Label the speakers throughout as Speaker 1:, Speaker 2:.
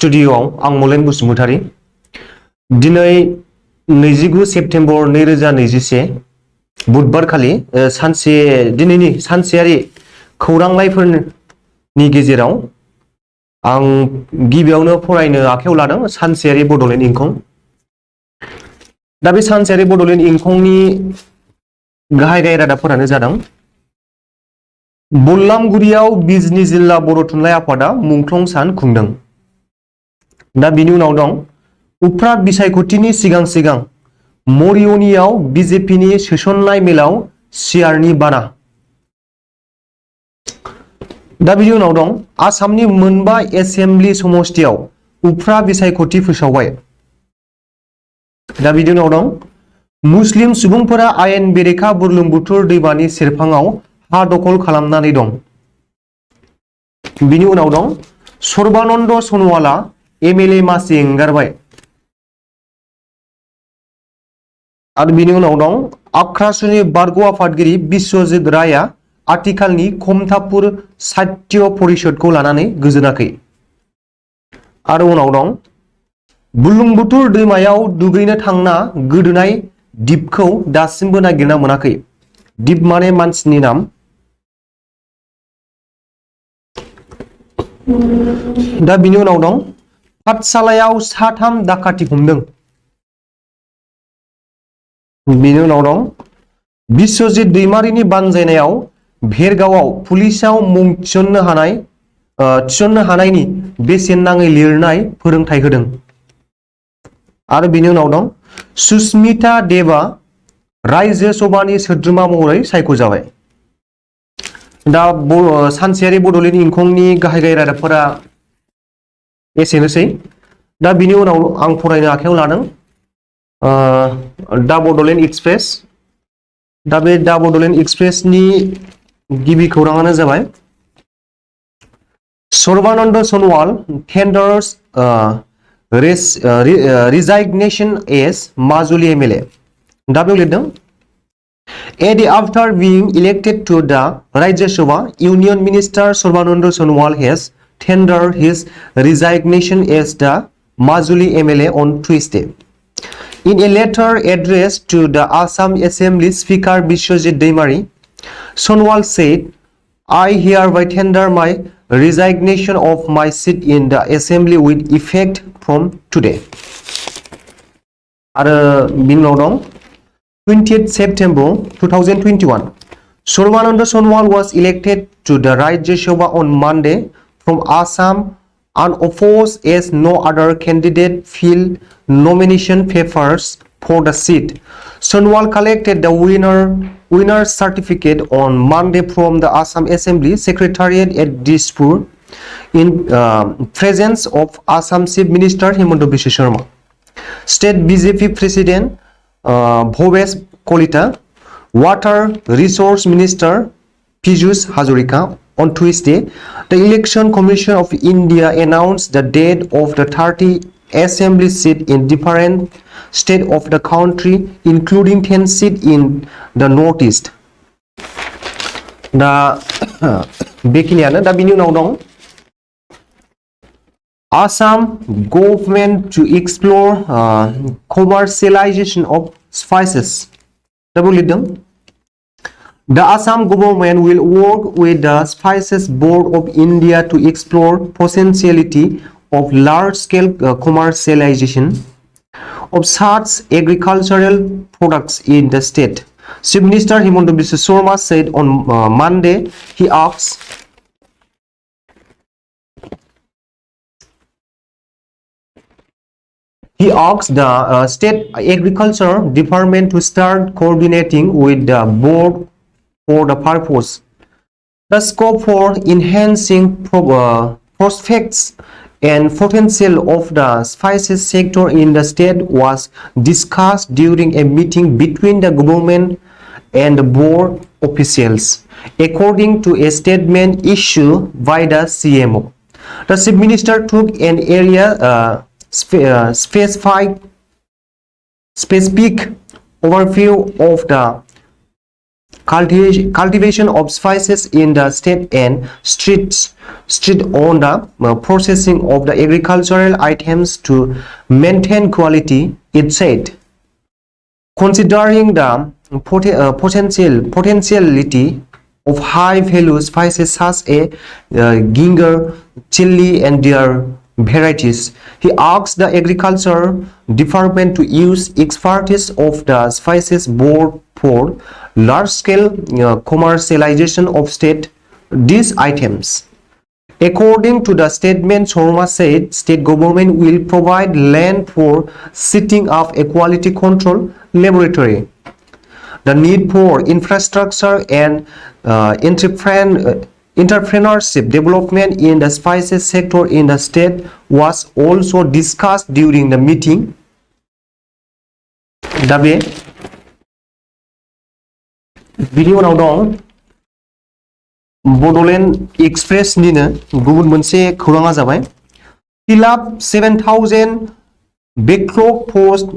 Speaker 1: स्टुडिय'आव आं मलेन बसुमतारी दिनै 29 सेप्तेम्बर 2021 बुधबार खालि दिनैनि सानसेयारि खौरांलाइफोरनि गेजेराव आं गिबियावनो फरायनो आखायाव लादों सानसेयारि बड'लेण्ड इंखं। दा बे सानसेयारि बड'लेण्ड इंखंनि गाहाय रादाबफोरानो जादों बल्लामगुरियाव बिजनी जिल्ला बर' थुनलाइ आफादा मुंख्लं सान खुंदों। दा बिनि उनाव दं उफ्रा बिसायख'थिनि सिगां सिगां मरियनीआव बिजेपिनि सोसननाय मेलाव सियारनि बाना। दा बिनि उनाव दं आसामनि मोनबा एसेम्बलि समस्तियाव उफ्रा बिसायख'थि फोसावबाय। दा बिनि उनाव दं मुस्लिम सुबुंफोरा आयेन बेरेखा बुरलुंबुथुर दैमानि सेरफाङाव हा दखल खालामनानै दं। बिनि उनाव दं सर्बानन्द सन'वाला एमएलए मासि एंगारबाय। आरो बिनि उनाव दं आख्रासुनि बारग' आफादगिरि बिश्वजित रायआ आथिखालनि खमथापुर साहित्य परिषदखौ लानानै गोजोनाखै। आरो उनाव दं बुरलुंबुथुर दैमायाव दुगैनो थांना गोदोनाय दिपखौ दासिमबो नागिरना मोनाखै। दिप माने मानसिनि नाम। दा बिनि उनाव दं पाठशालायाव साथाम दाखाथि हमदों। बिनि उनाव दं बिश्वजित दैमारिनि बानजायनायाव भेरगावआव पुलिसाव मुं थिसननो हानायनि बेसेन नाङै लिरनाय फोरोंथाय होदों। आरो बिनि उनाव दं सुस्मिता देबआ रायजो सभानि सोद्रोमा महरै सायख'जाबाय। दा सानसेयारि बड'लेण्ड इंखंनि गाहाय रादाबफोरा एसेनोसै। दा बिनि उनाव आं फरायनो आखायाव लादों दा बड'लेण्ड एक्सप्रेस। दा बे दा बड'लेण्ड एक्सप्रेसनि गिबि खौराङानो जाबाय सर्बानन्द सन'वाल टेन्डार्स रिजाइग्नेशन एज माजुली एमएलए। दा बेयाव लिरदों A day after being elected to the Rajya Sabha, Union Minister Sarbananda Sonowal has tendered his resignation as the Majuli MLA on Tuesday. In a letter addressed to the Assam Assembly Speaker Biswajit Deimari, Sonowal said, I hereby tender my resignation of my seat in the Assembly with effect from today. आरो बिनि उनाव दं 20th September 2021. Sarbananda Sonowal was elected to the Rajya Sabha on Monday from Assam unopposed as no other candidate filled nomination papers for the seat. Sonowal collected the winner's certificate on Monday from the Assam Assembly Secretariat at Dispur in presence of Assam Chief Minister Himanta Biswa Sharma, State BJP President Bhobesh Kolita, Water Resource Minister Piyush Hazarika. On Tuesday, the Election Commission of India announced the date of the 30 assembly seats in different states of the country, including 10 seats in the northeast. दा बेखिनियानो। दा बिनि उनाव दं Assam government to explore commercialization of spices. दा बेयाव लिरदों The Assam government will work with the Spices Board of India to explore potentiality of large-scale commercialization of such agricultural products in the state. Chief Minister Himanta Biswa Sharma said on Monday he asked the State Agriculture Department to start coordinating with the board for the purpose. The scope for enhancing prospects and potential of the spices sector in the state was discussed during a meeting between the government and the board officials, according to a statement issued by the CMO. The Chief Minister took an area specific overview of the cultivation of spices in the state and street on the processing of the agricultural items to maintain quality, it said. Considering the potentiality of high-value spices such as ginger, chili, and their varieties, he asked the Agriculture Department to use expertise of the Spices Board for large-scale commercialization of these items. According to the statement, Sharma said state government will provide land for setting up a quality control laboratory. The need for infrastructure and entrepreneurship development in the spices sector in the state was also discussed during the meeting. Da bे बिनि उनाव दं Bodoland express निनो गुबुन मोनसे खौराङा जाबाय fill up 7,000 backlog post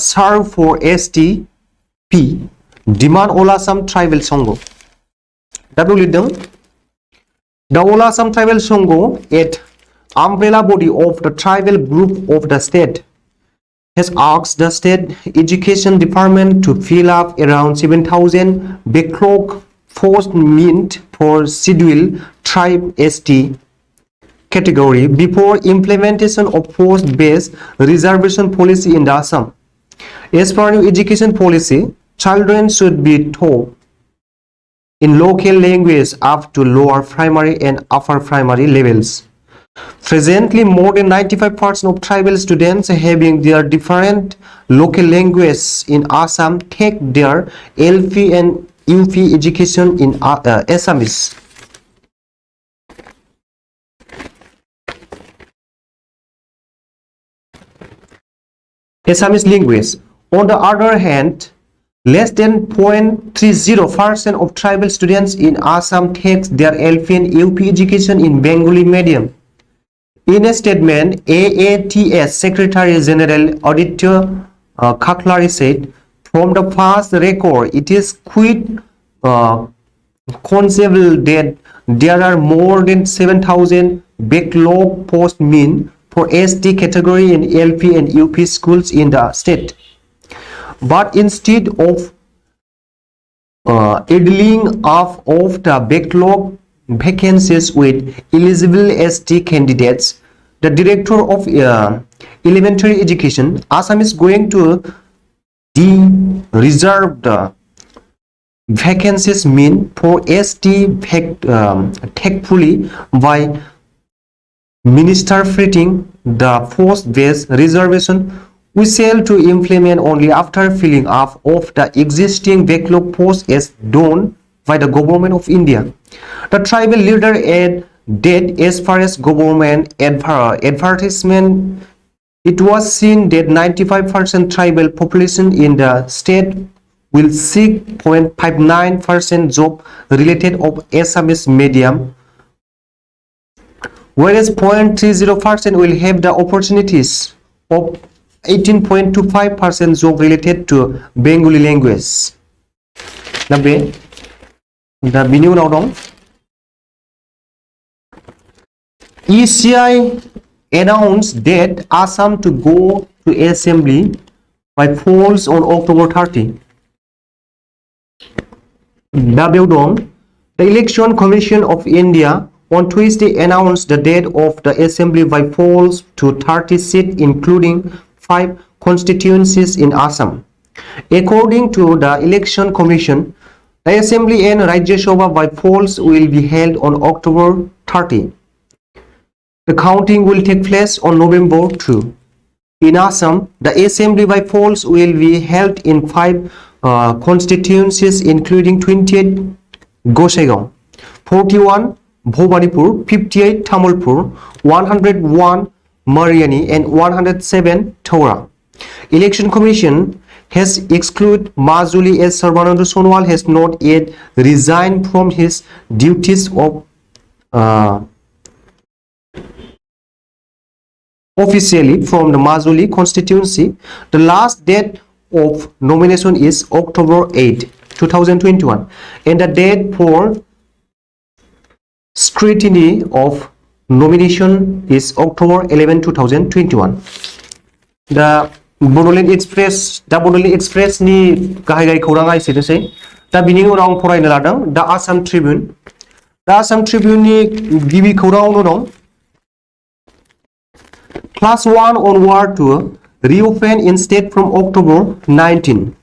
Speaker 1: serve for STP demand All Assam Tribal Songo दा बेयाव लिरदों The All Assam Tribal Songo at umbrella body of the tribal group of the state has asked the state education department to fill up around 7,000 backlog post meant for scheduled tribe ST category before implementation of post-based reservation policy in the Assam. As per new education policy, children should be taught in local language up to lower primary and upper primary levels. Presently, more than 95% of tribal students having their different local languages in Assam take their LP and UP education in Assamese. Assamese language. On the other hand, less than 0.30% of tribal students in Assam takes their LP and UP education in Bengali medium. In a statement, AATS Secretary General Aditya Kaklari said, from the past record, it is quite conceivable that there are more than 7,000 backlog post mean for ST category in LP and UP schools in the state. But instead of idling up of the backlog vacancies with eligible ST candidates, the Director of Elementary Education, Assam is going to reserve the vacancies mean for ST tactfully by Minister fitting the post-based reservation we shall to implement only after filling up of the existing backlog posts as done by the government of India. The tribal leader added that as far as government advertisement, it was seen that 95% tribal population in the state will seek 0.59% job related of Assamese medium, whereas 0.30% will have the opportunities of 18.25% job related to Bengali language. The बिनि उनाव दं ECI announced that Assam to go to assembly by polls on October 30. दा बेयाव दं The Election Commission of India on Tuesday announced the date of the assembly by polls to 30 seats including 5 constituencies in Assam. According to the Election Commission, the Assembly and Rajya Sabha by polls will be held on October 30. The counting will take place on November 2. In Assam, the Assembly by polls will be held in 5 constituencies including 28 Gosaigaon, 41 Bhobanipur, 58 Tamulpur, 101 Mariani and 107 Tora. Election Commission has excluded Majuli as Sarbananda Sonowal has not yet resigned from his duties of officially from the Majuli constituency. The last date of nomination is October 8. 2021, and the date for scrutiny of nomination is October 11, 2021. The Bodoland Express ni गाहाय खौराङा एसेनोसै दा बिनि उनाव आं फरायनो लादों दा आसाम ट्रिब्युन नि गिबि खौराङावनो दं Class 1 onward to reopen in state from October 19.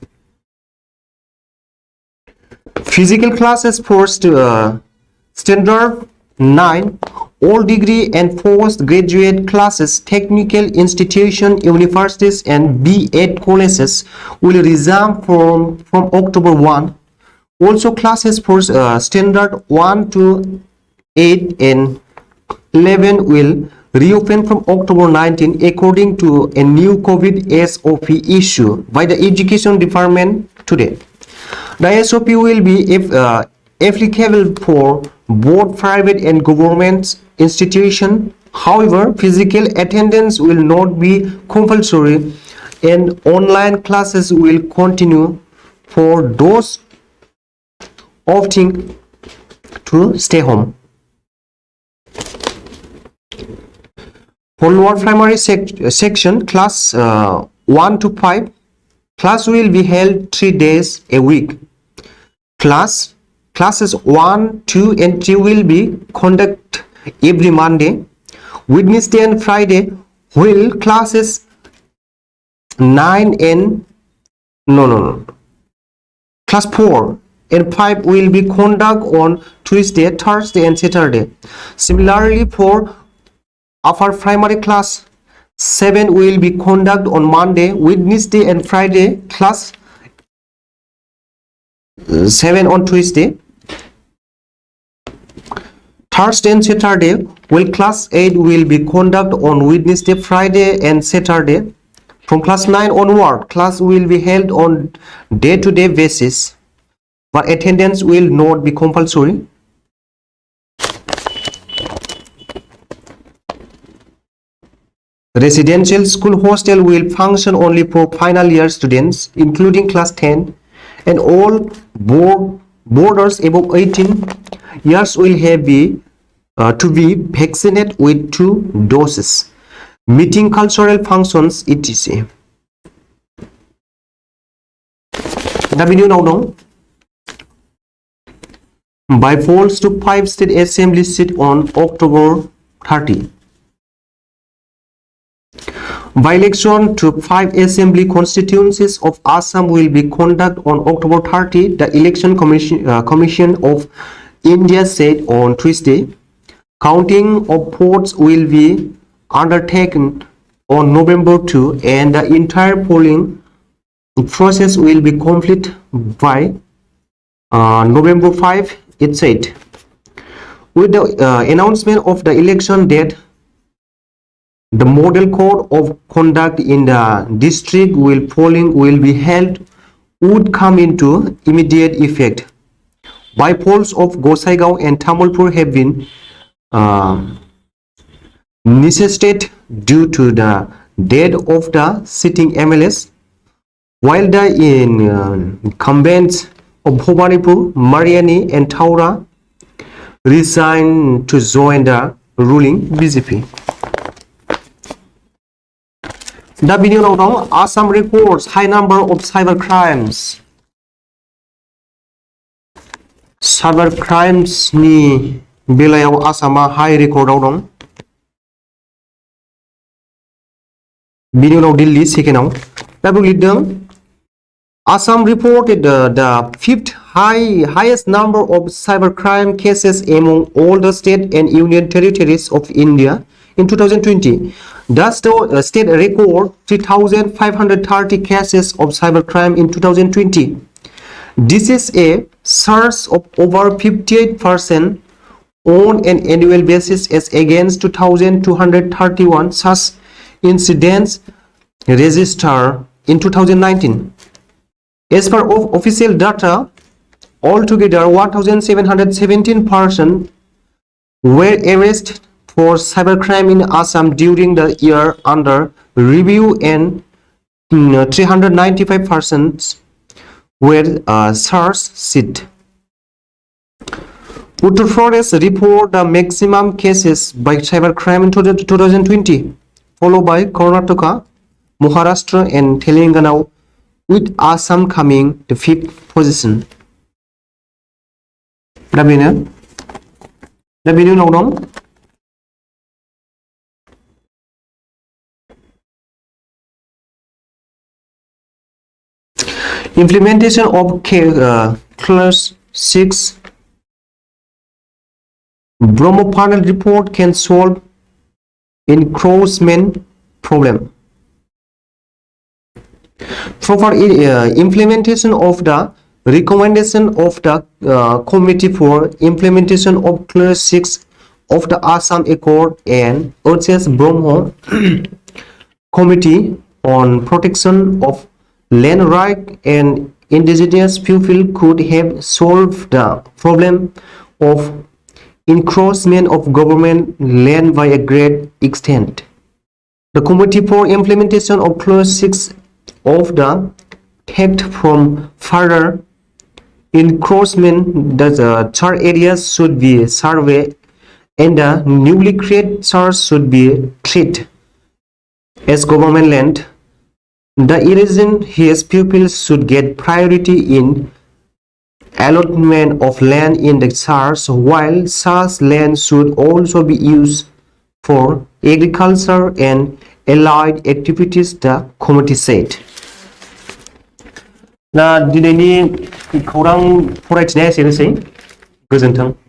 Speaker 1: Physical classes for standard 9, all degree and postgraduate classes, technical institution, universities and B.Ed colleges will resume from October 1. Also classes for standard 1 to 8 and 11 will reopen from October 19 according to a new COVID SOP issued by the Education Department today. The SOP will be applicable for both private and government institutions. However, physical attendance will not be compulsory and online classes will continue for those opting to stay home. For lower primary section, class 1 to 5, class will be held 3 days a week. Classes 1, 2 and 3 will be conducted every Monday, Wednesday and Friday, while classes 9 and class 4 and 5 will be conducted on Tuesday, Thursday and Saturday. Similarly, for upper primary class 7 will be conducted on Monday, Wednesday and Friday, class 7 on Tuesday, Thursday and Saturday, while class 8 will be conducted on Wednesday, Friday and Saturday. From class 9 onward, class will be held on day-to-day basis, but attendance will not be compulsory. Residential school hostel will function only for final year students, including class 10, and all boarders above 18 years will have to be vaccinated with 2 doses. Meeting, cultural functions, etc. The video now dong. By polls to 5 state assembly seat on October 30. By-election to 5 assembly constituencies of Assam will be conducted on October 30, the Election Commission of India said on Tuesday. Counting of votes will be undertaken on November 2 and the entire polling process will be complete by November 5, it said. With the announcement of the election date, the model code of conduct in the district where polling will be held would come into immediate effect. By polls of Gosaigaon and Tamalpur have been necessitated due to the death of the sitting MLS, while the incumbents of Bhubanipur, Mariani and Taura resigned to join the ruling BJP. The video now, Assam reports high number of cyber crimes. Cyber crimes ni बेलायाव आसामा high रेकर्डआव दं. बिनि उनाव दिल्ली सेकेन्डआव. दा बेयाव लिरदों Assam reported the 5th highest number of cybercrime cases among all the state and union territories of India in 2020. The state record 3,530 cases of cybercrime in 2020. This is a surge of over 58% on an annual basis as against 2,231 such incidents registered in 2019. As per official data, altogether 1,717 persons were arrested for cybercrime in Assam during the year under review and 395 persons where SARS sit. Uttar Pradesh report the maximum cases by cybercrime in 2020, followed by Karnataka, Maharashtra, and Telangana, with Assam coming the 5th position. दा बेनि उनाव दं implementation of class 6 Brahmo panel report can solve encroachment problem. Proper implementation of the recommendation of the Committee for Implementation of Clause 6 of the Assam Accord and urges Brahmo Committee on Protection of Land Rights and Indigenous People could have solved the problem of encroachment of government land by a great extent. The Committee for Implementation of Clause 6 of the Act from further encroachment, the charged areas should be surveyed and the newly created charge should be treated as government land. The indigenous peoples should get priority in allotment of land in the charge, while such land should also be used for agriculture and allied activities, the committee said. दा दिनैनि खौरां फरायथिनाया एसेनोसै गोजोन्थों।